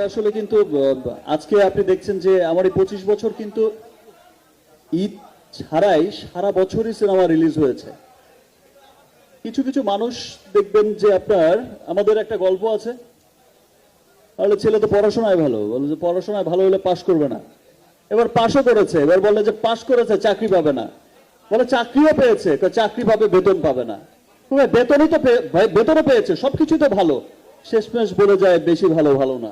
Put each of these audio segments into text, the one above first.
আসলে কিন্তু আজকে আপনি দেখছেন যে আমার এই 25 বছর কিন্তু ঈদ ছাড়াই সারা বছরই সিনেমা রিলিজ হয়েছে। কিছু কিছু মানুষ দেখবেন যে আপনার আমাদের একটা গল্প আছে, তাহলে ছেলে তো পড়াশোনায় ভালো, বলে যে পড়াশোনায় ভালো হলে পাশ করবে না, এবার পাশও করেছে, এবার বলে যে পাশ করেছে চাকরি পাবে না, বলে চাকরিও পেয়েছে, চাকরি পাবে বেতন পাবে না, বেতনই তো বেতনও পেয়েছে, সবকিছুই তো ভালো, শেষমেশ বলে যায় বেশি ভালো ভালো না।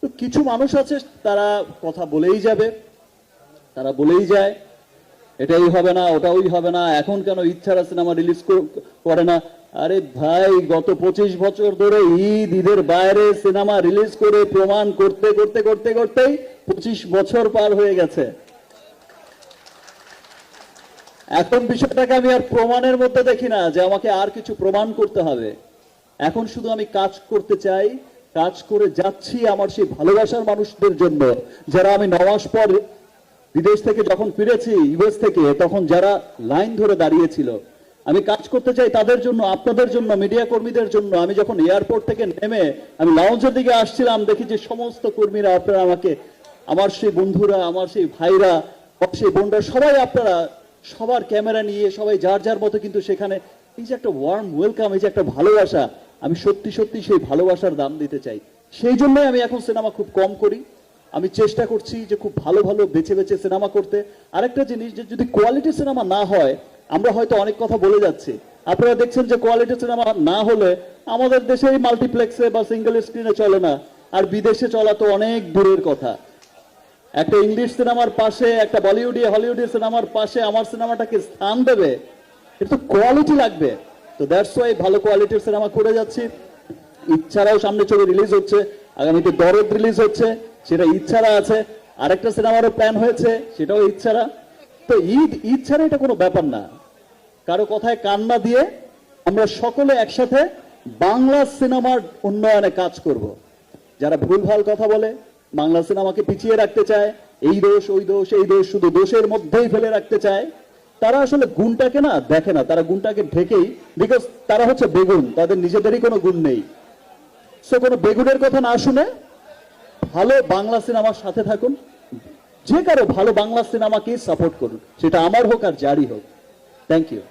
তো কিছু মানুষ আছে তারা কথা বলেই যাবে, তারা বলেই যায় এটাই হবে না ওটাই হবে না, এখন কেন ইচ্ছারা সিনেমা রিলিজ করে না। আরে ভাই, গত 25 বছর ধরে ঈদের বাইরে সিনেমা রিলিজ করে প্রমাণ করতে করতে করতে করতেই 25 বছর পার হয়ে গেছে। এখন বিষয়টাকে আমি আর প্রমাণের মধ্যে দেখি না যে আমাকে আর কিছু প্রমাণ করতে হবে। এখন শুধু আমি কাজ করতে চাই, কাজ করে যাচ্ছি আমার সেই ভালোবাসার মানুষদের জন্য, যারা আমি 9 মাস পর বিদেশ থেকে যখন ফিরেছি ইউএস থেকে, তখন যারা লাইন ধরে দাঁড়িয়েছিল, আমি কাজ করতে চাই তাদের জন্য, আপনাদের জন্য, মিডিয়া কর্মীদের জন্য। আমি যখন এয়ারপোর্ট থেকে নেমে আমি লাউঞ্জের দিকে আসছিলাম, দেখি যে সমস্ত কর্মীরা, আপনারা আমাকে, আমার সেই বন্ধুরা, আমার সেই ভাইরা, সেই বোনরা, সবাই আপনারা সবার ক্যামেরা নিয়ে সবাই যার যার মতো কিন্তু সেখানে এই যে একটা ওয়ার্ম ওয়েলকাম, এই যে একটা ভালোবাসা, আমি সত্যি সত্যি সেই ভালোবাসার দাম দিতে চাই। সেই জন্যই আমি এখন সিনেমা খুব কম করি। আমি চেষ্টা করছি যে খুব ভালো ভালো বেছে বেছে সিনেমা করতে। আরেকটা জিনিস, যে যদি কোয়ালিটি সিনেমা না হয়, আমরা হয়তো অনেক কথা বলে যাচ্ছি, আপনারা দেখছেন যে কোয়ালিটি সিনেমা না হলে আমাদের দেশে মাল্টিপ্লেক্সে বা সিঙ্গেল স্ক্রিনে চলে না, আর বিদেশে চলা তো অনেক দূরের কথা। একটা ইংলিশ সিনেমার পাশে, একটা হলিউডি সিনেমার পাশে আমার সিনেমাটাকে স্থান দেবে, এটা তো কোয়ালিটি লাগবে। তো দ্যাটস ওয়াই ভালো কোয়ালিটির সিনেমা করে যাচ্ছি। ইচ্ছারাও সামনে ছবি রিলিজ হচ্ছে, আগামীতে দরদ রিলিজ হচ্ছে, সেটা ইচ্ছারা আছে। আরেকটা সিনেমারও প্ল্যান হয়েছে, সেটাও ইচ্ছারা। তো ঈদ ছাড়া এটা কোনো ব্যাপার না। কারো কথায় কান না দিয়ে আমরা সকলে একসাথে বাংলা সিনেমার উন্নয়নে কাজ করব। যারা ভুলভাল কথা বলে, বাংলা সিনেমাকে পিছিয়ে রাখতে চায়, এই দোষ ওই দোষ এই দোষ, শুধু দোষের মধ্যেই ফেলে রাখতে চায়, তারা আসলে গুণটাকে না দেখে না, তারা গুণটাকে ঢেকেই, বিকজ তারা হচ্ছে বেগুন, তাদের নিজেদেরই কোনো গুণ নেই। সো কোনো বেগুনের কথা না শুনে ভালো বাংলা সিনেমার সাথে থাকুন, যে কারো ভালো বাংলা সিনেমাকে সাপোর্ট করুন, সেটা আমার হোক আর যারই হোক। Thank you.